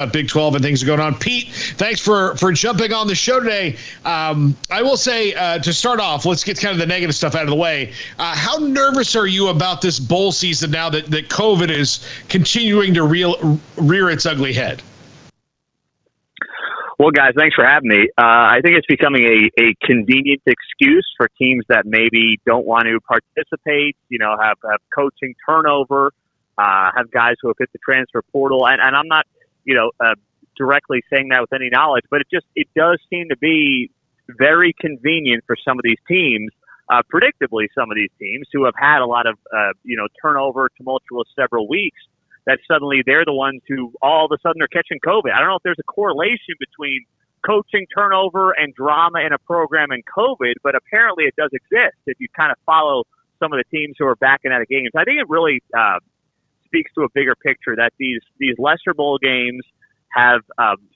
Big 12 and things are going on. Pete, thanks for jumping on the show today. I will say, to start off, let's get kind of the negative stuff out of the way. How nervous are you about this bowl season now that COVID is continuing to rear its ugly head? Well, guys, thanks for having me. I think it's becoming a convenient excuse for teams that maybe don't want to participate, have coaching turnover, have guys who have hit the transfer portal. And I'm not, directly saying that with any knowledge, but it does seem to be very convenient for some of these teams, predictably some of these teams who have had a lot of, turnover, tumultuous several weeks, that suddenly they're the ones who all of a sudden are catching COVID. I don't know if there's a correlation between coaching turnover and drama in a program and COVID, but apparently it does exist if you kind of follow some of the teams who are backing out of games. I think it really speaks to a bigger picture that these lesser bowl games have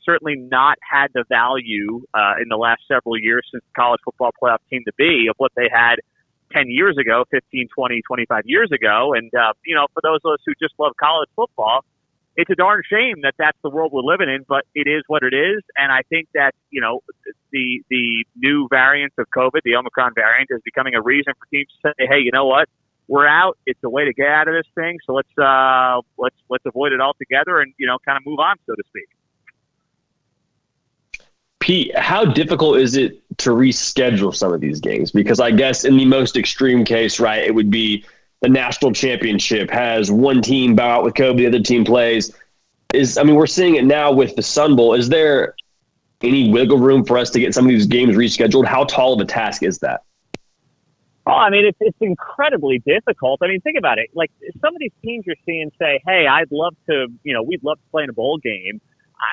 certainly not had the value in the last several years since the college football playoff came to be of what they had 10 years ago, 15, 20, 25 years ago. And, for those of us who just love college football, it's a darn shame that that's the world we're living in, but it is what it is. And I think that, the new variant of COVID, the Omicron variant, is becoming a reason for teams to say, hey, you know what? We're out. It's a way to get out of this thing. So let's avoid it altogether and, kind of move on, so to speak. Pete, how difficult is it to reschedule some of these games? Because I guess in the most extreme case, right, it would be the national championship has one team bow out with COVID, the other team plays. We're seeing it now with the Sun Bowl. Is there any wiggle room for us to get some of these games rescheduled? How tall of a task is that? Oh, it's incredibly difficult. Think about it. Like, some of these teams you're seeing say, hey, I'd love to, we'd love to play in a bowl game.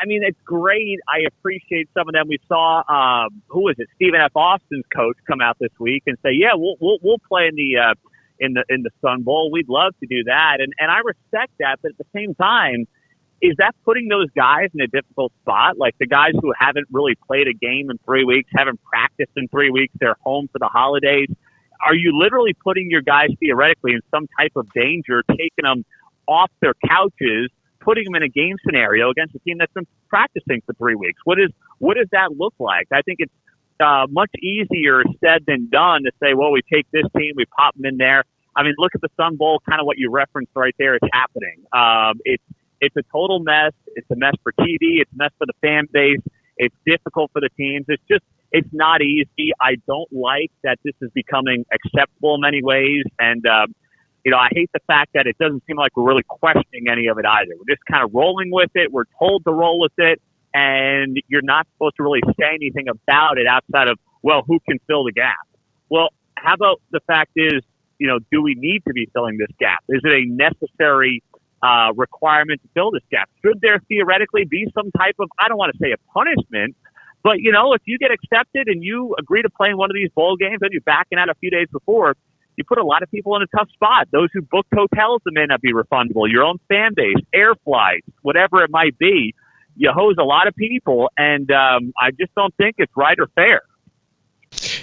It's great. I appreciate some of them. We saw, who was it? Stephen F. Austin's coach come out this week and say, yeah, we'll play in the Sun Bowl. We'd love to do that. And I respect that. But at the same time, is that putting those guys in a difficult spot? Like the guys who haven't really played a game in 3 weeks, haven't practiced in 3 weeks, they're home for the holidays. Are you literally putting your guys theoretically in some type of danger, taking them off their couches, putting them in a game scenario against a team that's been practicing for 3 weeks? What does that look like? I think it's much easier said than done to say, well, we take this team, we pop them in there. Look at the Sun Bowl, kind of what you referenced right there is happening. It's a total mess. It's a mess for TV. It's a mess for the fan base. It's difficult for the teams. It's not easy. I don't like that this is becoming acceptable in many ways. And, I hate the fact that it doesn't seem like we're really questioning any of it either. We're just kind of rolling with it. We're told to roll with it. And you're not supposed to really say anything about it outside of, well, who can fill the gap? Well, how about the fact is, do we need to be filling this gap? Is it a necessary requirement to fill this gap? Should there theoretically be some type of, I don't want to say a punishment, but, if you get accepted and you agree to play in one of these bowl games and you're backing out a few days before, you put a lot of people in a tough spot. Those who booked hotels that may not be refundable, your own fan base, air flights, whatever it might be. You hose a lot of people, and I just don't think it's right or fair.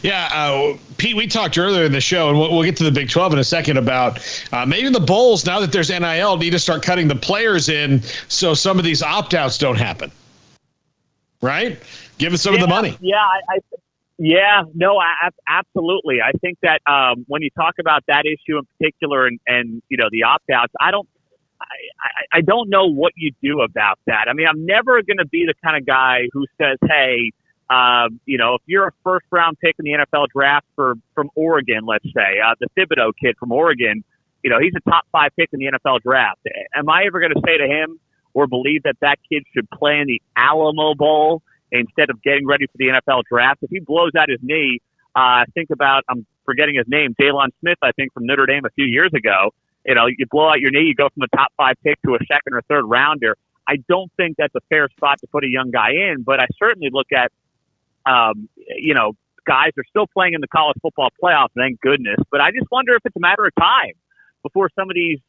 Yeah, Pete, we talked earlier in the show, and we'll get to the Big 12 in a second, about maybe the bowls, now that there's NIL, need to start cutting the players in so some of these opt-outs don't happen. Right? Give us some of the money. Yeah, absolutely. I think that when you talk about that issue in particular and the opt-outs, I don't know what you do about that. I'm never going to be the kind of guy who says, hey, if you're a first-round pick in the NFL draft from Oregon, let's say, the Thibodeau kid from Oregon, he's a top 5 pick in the NFL draft. Am I ever going to say to him or believe that kid should play in the Alamo Bowl instead of getting ready for the NFL draft? If he blows out his knee, think about, I'm forgetting his name, Jalen Smith, I think, from Notre Dame a few years ago. You blow out your knee, you go from a top 5 pick to a second or third rounder. I don't think that's a fair spot to put a young guy in, but I certainly look at, guys are still playing in the college football playoff, thank goodness. But I just wonder if it's a matter of time before some of these,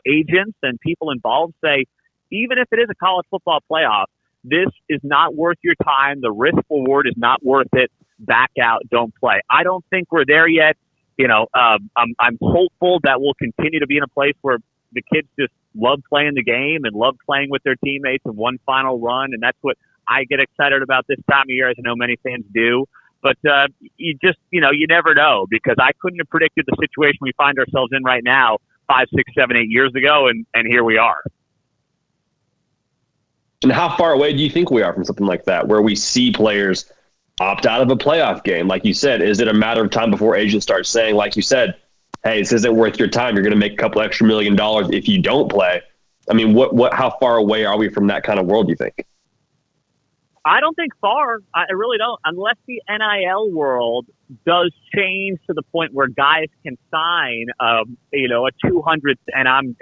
agents and people involved say, even if it is a college football playoff, this is not worth your time. The risk reward is not worth it. Back out, don't play. I don't think we're there yet. I'm hopeful that we'll continue to be in a place where the kids just love playing the game and love playing with their teammates in one final run. And that's what I get excited about this time of year, as I know many fans do. But you just, you never know, because I couldn't have predicted the situation we find ourselves in right now 5, 6, 7, 8 years ago, and here we are. And how far away do you think we are from something like that, where we see players opt out of a playoff game? Like you said, is it a matter of time before agents start saying, like you said, hey, this isn't worth your time, you're going to make a couple extra $1 million if you don't play? I mean, how far away are we from that kind of world, do you think? I don't think far. I really don't, unless the NIL world does change to the point where guys can sign, a 200, and I'm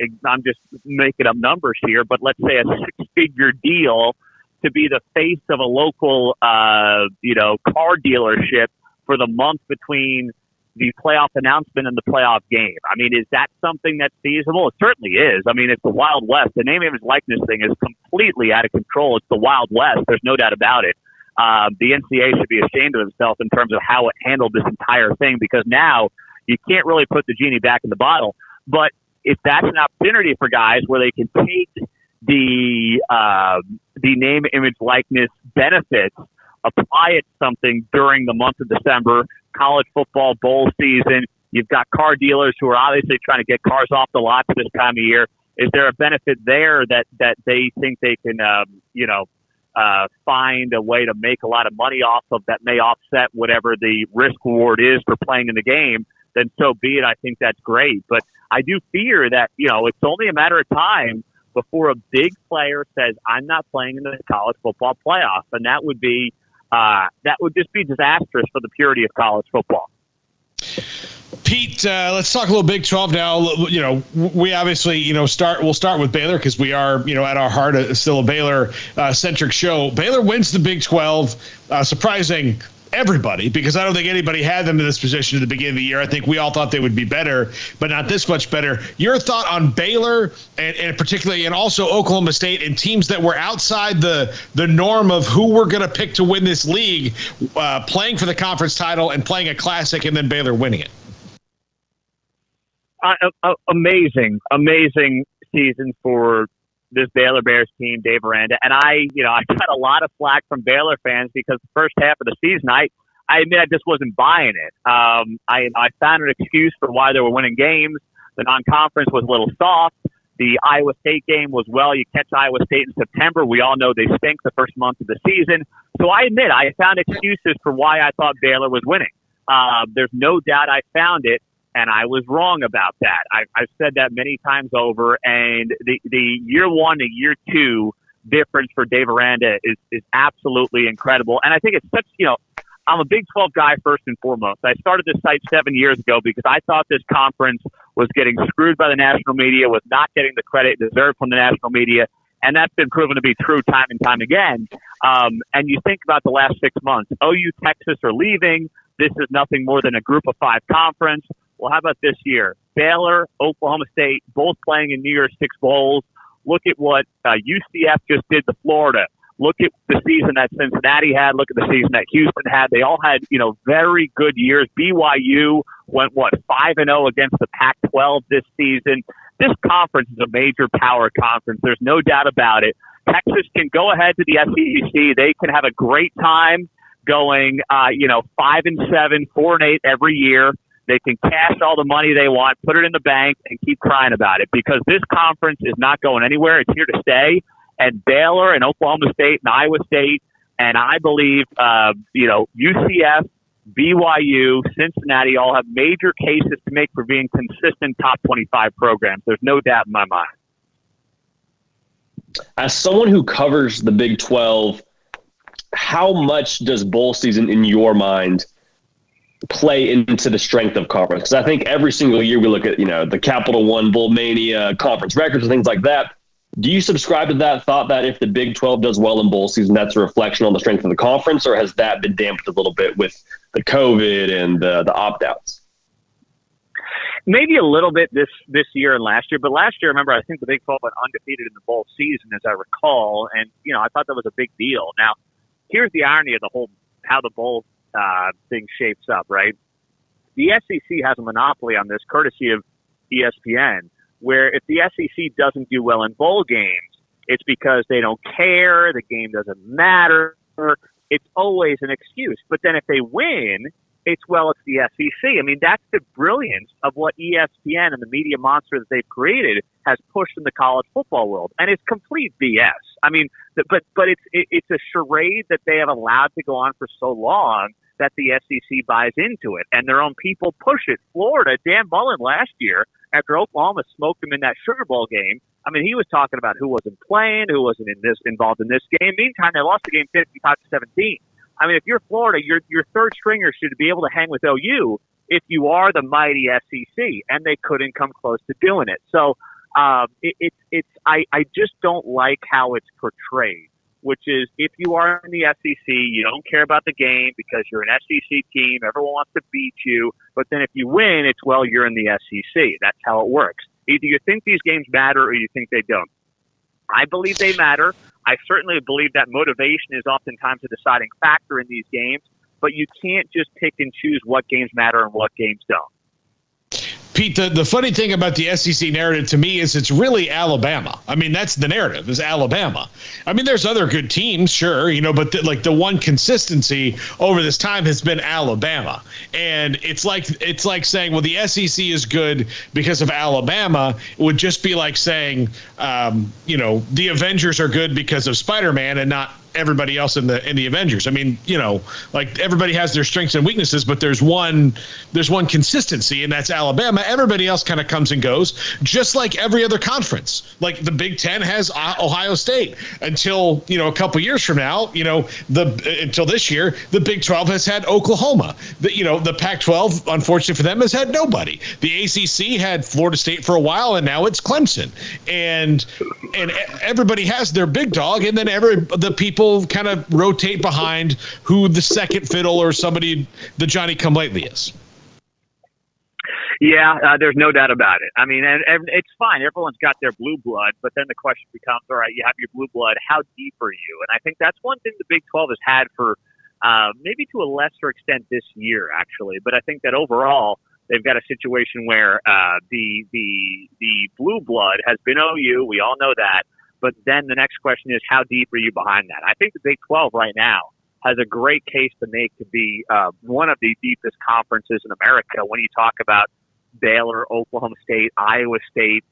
just making up numbers here, but let's say a 6-figure deal to be the face of a local, car dealership for the month between the playoff announcement and the playoff game. I mean, is that something that's feasible? It certainly is. I mean, it's the Wild West. The name, image, likeness thing is completely out of control. It's the Wild West. There's no doubt about it. The NCAA should be ashamed of itself in terms of how it handled this entire thing, because now you can't really put the genie back in the bottle. But if that's an opportunity for guys where they can take the name, image, likeness benefits, apply it to something during the month of December, college football bowl season, you've got car dealers who are obviously trying to get cars off the lot this time of year. Is there a benefit there that they think they can, find a way to make a lot of money off of that may offset whatever the risk reward is for playing in the game? Then so be it. I think that's great. But I do fear that, it's only a matter of time before a big player says, I'm not playing in the college football playoff. And that would just be disastrous for the purity of college football. Pete, let's talk a little Big 12 now. We obviously, we'll start with Baylor because we are, at our heart, still a Baylor centric show. Baylor wins the Big 12, surprising everybody, because I don't think anybody had them in this position at the beginning of the year. I think we all thought they would be better, but not this much better. Your thought on Baylor and particularly, and also Oklahoma State, and teams that were outside the norm of who we're going to pick to win this league, playing for the conference title and playing a classic, and then Baylor winning it. Amazing season for this Baylor Bears team, Dave Aranda. And I got a lot of flack from Baylor fans because the first half of the season, I admit I just wasn't buying it. I found an excuse for why they were winning games. The non-conference was a little soft. The Iowa State game was, you catch Iowa State in September. We all know they stink the first month of the season. So I admit I found excuses for why I thought Baylor was winning. There's no doubt I found it. And I was wrong about that. I've said that many times over. And the year one to year two difference for Dave Aranda is absolutely incredible. And I think it's such, I'm a Big 12 guy first and foremost. I started this site 7 years ago because I thought this conference was getting screwed by the national media, was not getting the credit it deserved from the national media. And that's been proven to be true time and time again. And you think about the last 6 months. OU, Texas are leaving. This is nothing more than a group of 5 conference. Well, how about this year? Baylor, Oklahoma State, both playing in New Year's Six bowls. Look at what UCF just did to Florida. Look at the season that Cincinnati had. Look at the season that Houston had. They all had, very good years. BYU went, 5-0 against the Pac-12 this season. This conference is a major power conference. There's no doubt about it. Texas can go ahead to the SEC. They can have a great time going, 5-7, 4-8 every year. They can cash all the money they want, put it in the bank, and keep crying about it, because this conference is not going anywhere. It's here to stay. And Baylor and Oklahoma State and Iowa State, and I believe, UCF, BYU, Cincinnati all have major cases to make for being consistent top 25 programs. There's no doubt in my mind. As someone who covers the Big 12, how much does bowl season, in your mind, play into the strength of conference? Because I think every single year we look at, the Capital One, Bowl Mania, conference records and things like that. Do you subscribe to that thought that if the Big 12 does well in bowl season, that's a reflection on the strength of the conference, or has that been dampened a little bit with the COVID and the opt-outs? Maybe a little bit this year and last year, but last year, remember, I think the Big 12 went undefeated in the bowl season, as I recall, and I thought that was a big deal. Now, here's the irony of the whole how the bowl thing shapes up, right? The SEC has a monopoly on this, courtesy of ESPN. where if the SEC doesn't do well in bowl games, it's because they don't care, the game doesn't matter. It's always an excuse. But then if they win, it's the SEC. I mean, that's the brilliance of what ESPN and the media monster that they've created has pushed in the college football world. And it's complete BS. I mean, but it's a charade that they have allowed to go on for so long that the SEC buys into it. And their own people push it. Florida, Dan Mullen last year, after Oklahoma smoked them in that Sugar Bowl game, I mean, he was talking about who wasn't playing, who wasn't involved in this game. Meantime, they lost the game 55-17. I mean, if you're Florida, your third stringer should be able to hang with OU if you are the mighty SEC, and they couldn't come close to doing it. So I just don't like how it's portrayed, which is if you are in the SEC, you don't care about the game because you're an SEC team, everyone wants to beat you, but then if you win, it's, you're in the SEC. That's how it works. Either you think these games matter or you think they don't. I believe they matter. I certainly believe that motivation is oftentimes a deciding factor in these games, but you can't just pick and choose what games matter and what games don't. Pete, the funny thing about the SEC narrative to me is it's really Alabama. I mean, that's the narrative, is Alabama. I mean, there's other good teams, sure, but the one consistency over this time has been Alabama. And it's like saying, well, the SEC is good because of Alabama. It would just be like saying, the Avengers are good because of Spider-Man and not everybody else in the Avengers. I mean, everybody has their strengths and weaknesses, but there's one consistency, and that's Alabama. Everybody else kind of comes and goes, just like every other conference. Like the Big Ten has Ohio State until a couple years from now. Until this year, the Big 12 has had Oklahoma. The Pac-12, unfortunately for them, has had nobody. The ACC had Florida State for a while, and now it's Clemson. And everybody has their big dog, and then the people kind of rotate behind who the second fiddle or somebody, the Johnny come lately is. Yeah, there's no doubt about it. I mean, and it's fine. Everyone's got their blue blood, but then the question becomes, all right, you have your blue blood. How deep are you? And I think that's one thing the Big 12 has had for maybe to a lesser extent this year, actually. But I think that overall, they've got a situation where the blue blood has been OU. We all know that. But then the next question is, how deep are you behind that? I think the Big 12 right now has a great case to make to be one of the deepest conferences in America. When you talk about Baylor, Oklahoma State, Iowa State,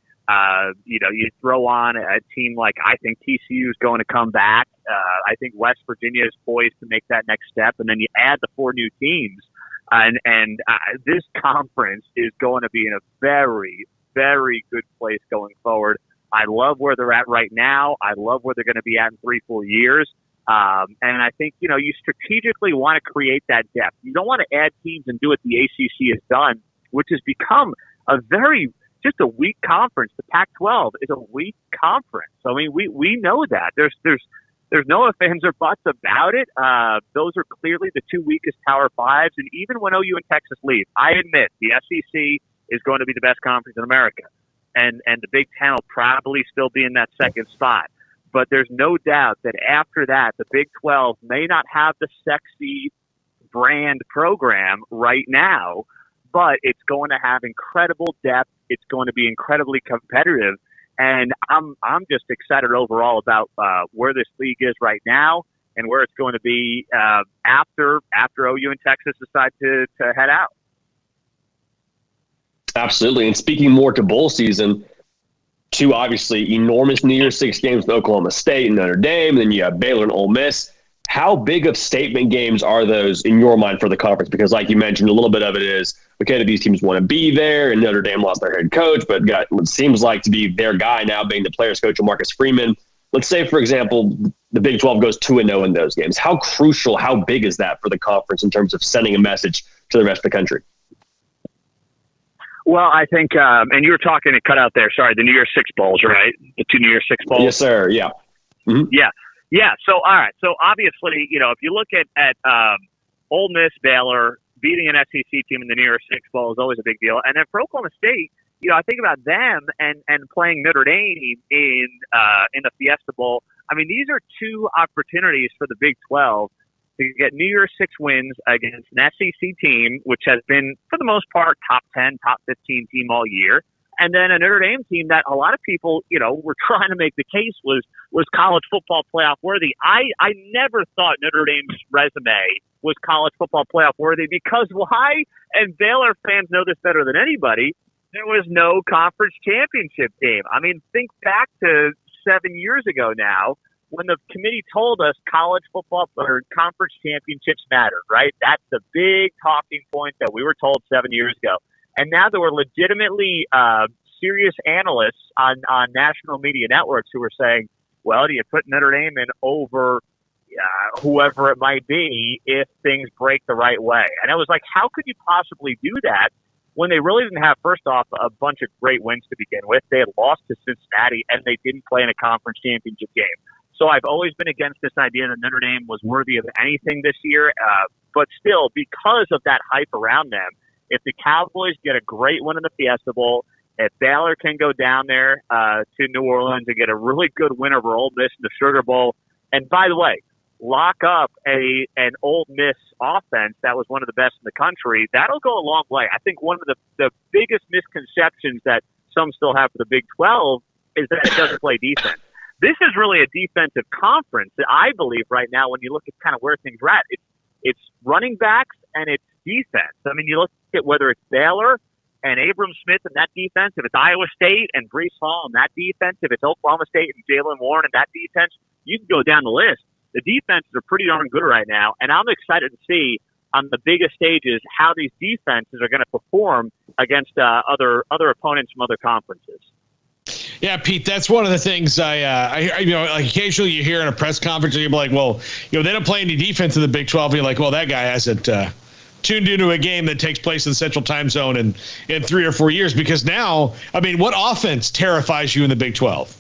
you throw on a team like, I think TCU is going to come back. I think West Virginia is poised to make that next step. And then you add the 4 new teams. And this conference is going to be in a very, very good place going forward. I love where they're at right now. I love where they're going to be at in 3-4 years. And I think, you strategically want to create that depth. You don't want to add teams and do what the ACC has done, which has become just a weak conference. The Pac-12 is a weak conference. So, I mean, we know that. There's no ifs, ands, or buts about it. Those are clearly the 2 weakest Power Fives. And even when OU and Texas leave, I admit the SEC is going to be the best conference in America. And the Big Ten will probably still be in that second spot. But there's no doubt that after that, the Big 12 may not have the sexy brand program right now, but it's going to have incredible depth. It's going to be incredibly competitive. And I'm just excited overall about where this league is right now and where it's going to be after OU and Texas decide to head out. Absolutely. And speaking more to bowl season, 2 obviously enormous New Year's 6 games with Oklahoma State and Notre Dame, and then you have Baylor and Ole Miss. How big of statement games are those in your mind for the conference? Because like you mentioned, a little bit of it is, okay, these teams want to be there, and Notre Dame lost their head coach, but got what seems like to be their guy now being the players coach, Marcus Freeman. Let's say, for example, the Big 12 goes 2-0 in those games. How crucial, how big is that for the conference in terms of sending a message to the rest of the country? Well, I think, and you were talking to cut out there, sorry, the New Year's 6 bowls, right? The 2 New Year's 6 bowls? Yes, sir. Yeah. Mm-hmm. Yeah. So, all right. So, obviously, if you look at Ole Miss, Baylor, beating an SEC team in the New Year's 6 bowl is always a big deal. And then for Oklahoma State, I think about them and playing Notre Dame in the Fiesta Bowl. I mean, these are 2 opportunities for the Big 12 to get New Year's 6 wins against an SEC team, which has been, for the most part, top 10, top 15 team all year. And then a Notre Dame team that a lot of people, were trying to make the case was college football playoff worthy. I never thought Notre Dame's resume was college football playoff worthy because why? And Baylor fans know this better than anybody. There was no conference championship game. I mean, think back to 7 years ago now when the committee told us college football or conference championships mattered, right? That's the big talking point that we were told 7 years ago. And now there were legitimately serious analysts on national media networks who were saying, well, do you put Notre Dame in over whoever it might be if things break the right way? And I was like, how could you possibly do that when they really didn't have, first off, a bunch of great wins to begin with? They had lost to Cincinnati, and they didn't play in a conference championship game. So I've always been against this idea that Notre Dame was worthy of anything this year. But still, because of that hype around them, if the Cowboys get a great win in the Fiesta Bowl, if Baylor can go down there to New Orleans and get a really good win over Ole Miss in the Sugar Bowl, and by the way, lock up an Ole Miss offense that was one of the best in the country, that'll go a long way. I think one of the biggest misconceptions that some still have for the Big 12 is that it doesn't play defense. This is really a defensive conference, I believe, right now, when you look at kind of where things are at. It's running backs and it's defense. I mean, you look at whether it's Baylor and Abram Smith and that defense, if it's Iowa State and Breece Hall and that defense, if it's Oklahoma State and Jalen Warren and that defense, you can go down the list. The defenses are pretty darn good right now, and I'm excited to see on the biggest stages how these defenses are going to perform against other opponents from other conferences. Yeah, Pete, that's one of the things I like occasionally you hear in a press conference and you're like, well, they don't play any defense in the Big 12. And you're like, well, that guy hasn't tuned into a game that takes place in the Central Time Zone in 3 or 4 years. Because now, I mean, what offense terrifies you in the Big 12?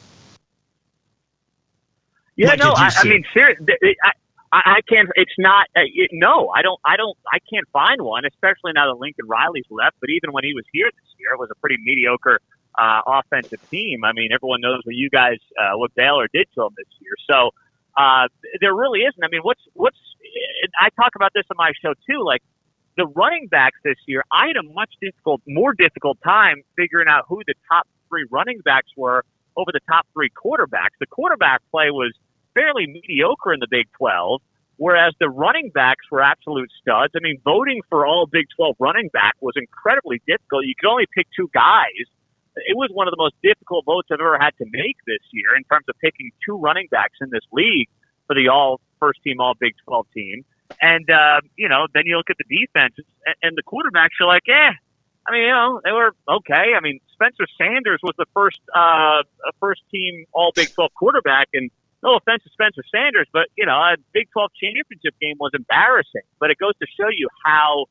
Yeah, no, I mean, seriously, I can't. It's not. No, I don't. I can't find one, especially now that Lincoln Riley's left. But even when he was here this year, it was a pretty mediocre offensive team. I mean, everyone knows what Baylor did to them this year. So there really isn't. I mean, what's I talk about this on my show too. Like the running backs this year, I had a more difficult time figuring out who the top 3 running backs were over the top 3 quarterbacks. The quarterback play was fairly mediocre in the Big 12, whereas the running backs were absolute studs. I mean, voting for all Big 12 running back was incredibly difficult. You could only pick 2 guys. It was one of the most difficult votes I've ever had to make this year in terms of picking 2 running backs in this league for the all-first team, all-Big 12 team. And, then you look at the defense, and the quarterbacks are like, I mean, they were okay. I mean, Spencer Sanders was the first-team all-Big 12 quarterback, and no offense to Spencer Sanders, but, a Big 12 championship game was embarrassing. But it goes to show you how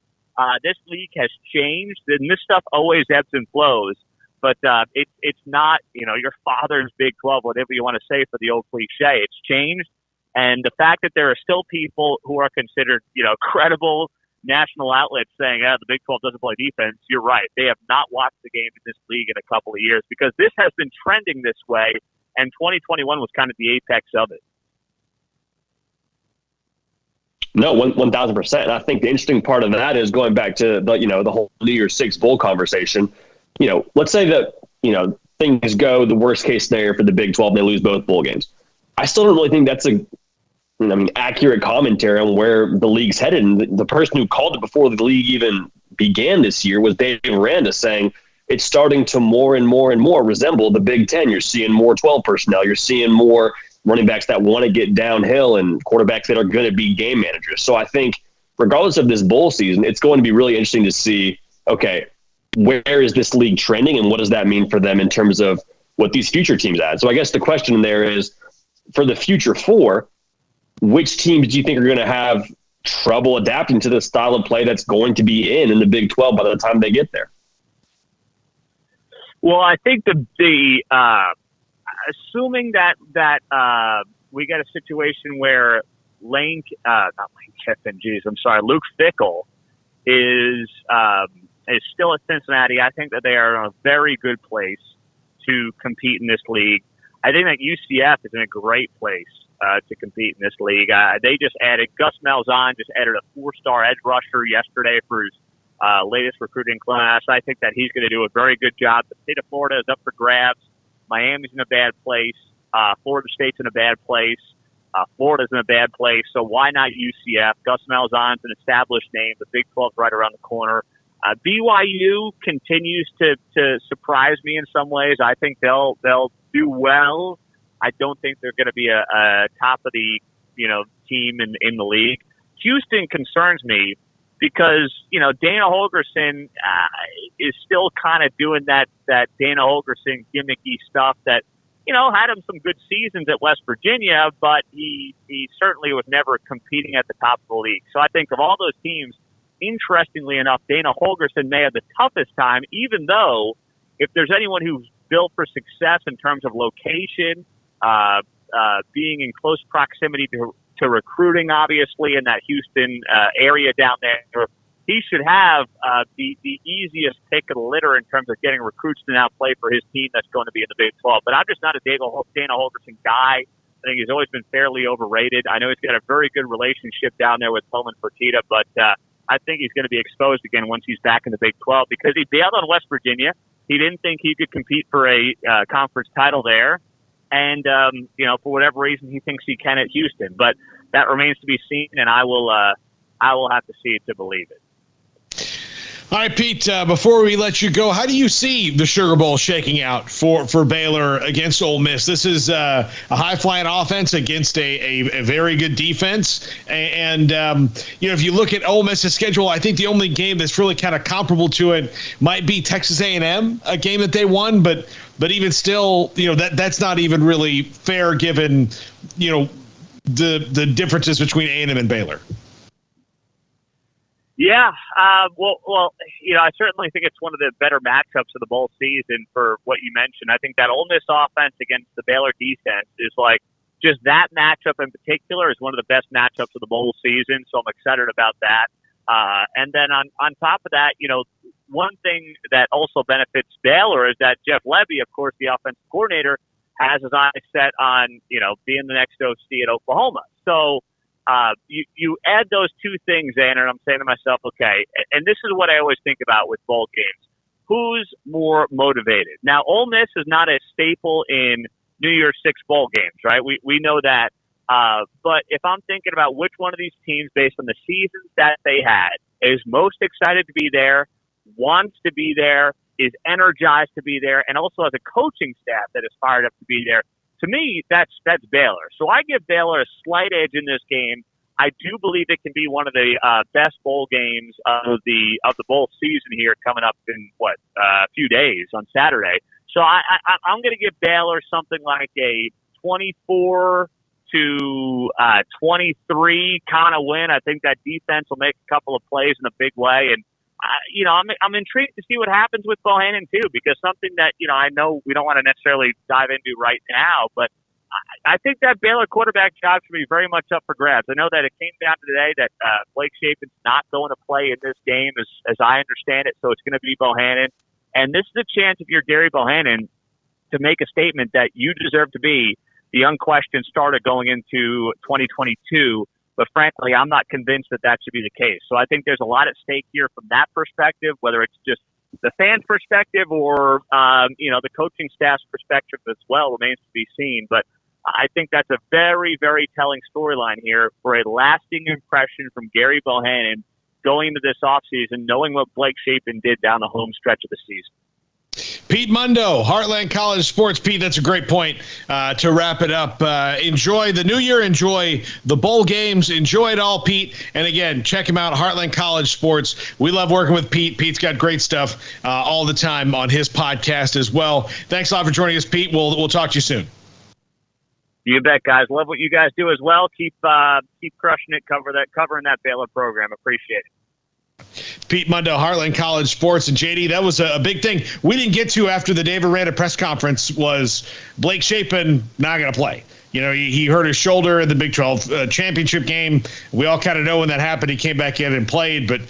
this league has changed, and this stuff always ebbs and flows. But it's not, your father's Big 12, whatever you want to say for the old cliche. It's changed. And the fact that there are still people who are considered, credible national outlets saying, the Big 12 doesn't play defense, you're right. They have not watched the game in this league in a couple of years because this has been trending this way, and 2021 was kind of the apex of it. No, 1,000%. And I think the interesting part of that is going back to the whole New Year's Six bowl conversation. Let's say that, things go the worst case scenario for the Big 12 and they lose both bowl games. I still don't really think that's accurate commentary on where the league's headed. And the person who called it before the league even began this year was Dave Aranda, saying it's starting to more and more and more resemble the Big 10. You're seeing more 12 personnel. You're seeing more running backs that want to get downhill and quarterbacks that are going to be game managers. So I think regardless of this bowl season, it's going to be really interesting to see, okay, where is this league trending and what does that mean for them in terms of what these future teams add? So I guess the question there is, for the future 4, which teams do you think are going to have trouble adapting to the style of play that's going to be in the Big 12 by the time they get there? Well, I think the assuming that we get a situation where Luke Fickell is still at Cincinnati, I think that they are in a very good place to compete in this league. I think that UCF is in a great place to compete in this league. They just added Gus Malzahn, just added a 4-star edge rusher yesterday for his latest recruiting class. I think that he's going to do a very good job. The state of Florida is up for grabs. Miami's in a bad place. Florida State's in a bad place. Florida's in a bad place. So why not UCF? Gus Malzahn's an established name. The Big 12's right around the corner. BYU continues to surprise me in some ways. I think they'll do well. I don't think they're going to be a top of the team in the league. Houston concerns me because Dana Holgorsen is still kind of doing that Dana Holgorsen gimmicky stuff that had him some good seasons at West Virginia, but he certainly was never competing at the top of the league. So I think of all those teams, interestingly enough, Dana Holgorsen may have the toughest time, even though if there's anyone who's built for success in terms of location, being in close proximity to recruiting, obviously, in that Houston area down there, he should have the easiest pick of the litter in terms of getting recruits to now play for his team that's going to be in the Big 12. But I'm just not a Dana Holgorsen guy. I think he's always been fairly overrated. I know he's got a very good relationship down there with Pullman Fertitta, but I think he's going to be exposed again once he's back in the Big 12 because he bailed on West Virginia. He didn't think he could compete for a conference title there. And, for whatever reason, he thinks he can at Houston. But that remains to be seen, and I will have to see it to believe it. All right, Pete, before we let you go, how do you see the Sugar Bowl shaking out for Baylor against Ole Miss? This is a high-flying offense against a very good defense. And if you look at Ole Miss's schedule, I think the only game that's really kind of comparable to it might be Texas A&M, a game that they won. But even still, that's not even really fair given, the differences between A&M and Baylor. Yeah, well, I certainly think it's one of the better matchups of the bowl season for what you mentioned. I think that Ole Miss offense against the Baylor defense is like just that matchup in particular is one of the best matchups of the bowl season. So I'm excited about that. And then on top of that, one thing that also benefits Baylor is that Jeff Levy, of course, the offensive coordinator, has his eyes set on being the next OC at Oklahoma. So. You add those two things in, and I'm saying to myself, okay, and this is what I always think about with bowl games. Who's more motivated? Now, Ole Miss is not a staple in New Year's Six bowl games, right? We know that. But if I'm thinking about which one of these teams, based on the seasons that they had, is most excited to be there, wants to be there, is energized to be there, and also has a coaching staff that is fired up to be there, to me, that's Baylor. So I give Baylor a slight edge in this game. I do believe it can be one of the best bowl games of the bowl season here coming up in a few days on Saturday. So I'm going to give Baylor something like a 24-23 kind of win. I think that defense will make a couple of plays in a big way, and I'm intrigued to see what happens with Bohannon too, because something that I know we don't want to necessarily dive into right now, but I think that Baylor quarterback job should be very much up for grabs. I know that it came down to today that Blake Shapen's not going to play in this game, as I understand it, so it's going to be Bohannon. And this is a chance, if you're Gary Bohannon, to make a statement that you deserve to be the unquestioned starter going into 2022. But frankly, I'm not convinced that should be the case. So I think there's a lot at stake here from that perspective, whether it's just the fan perspective or, the coaching staff's perspective as well remains to be seen. But I think that's a very, very telling storyline here for a lasting impression from Gary Bohannon going into this offseason, knowing what Blake Shapen did down the home stretch of the season. Pete Mundo, Heartland College Sports. Pete, that's a great point to wrap it up. Enjoy the new year. Enjoy the bowl games. Enjoy it all, Pete. And again, check him out, Heartland College Sports. We love working with Pete. Pete's got great stuff all the time on his podcast as well. Thanks a lot for joining us, Pete. We'll talk to you soon. You bet, guys. Love what you guys do as well. Keep crushing it. Covering that Baylor program. Appreciate it. Pete Mundo, Heartland College Sports. And JD, that was a big thing we didn't get to after the David Aranda press conference was Blake Shapen not going to play. He hurt his shoulder in the Big 12 championship game. We all kind of know when that happened. He came back in and played, but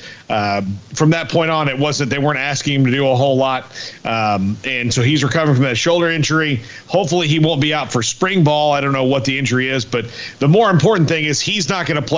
from that point on, they weren't asking him to do a whole lot. And so he's recovering from that shoulder injury. Hopefully he won't be out for spring ball. I don't know what the injury is, but the more important thing is he's not going to play.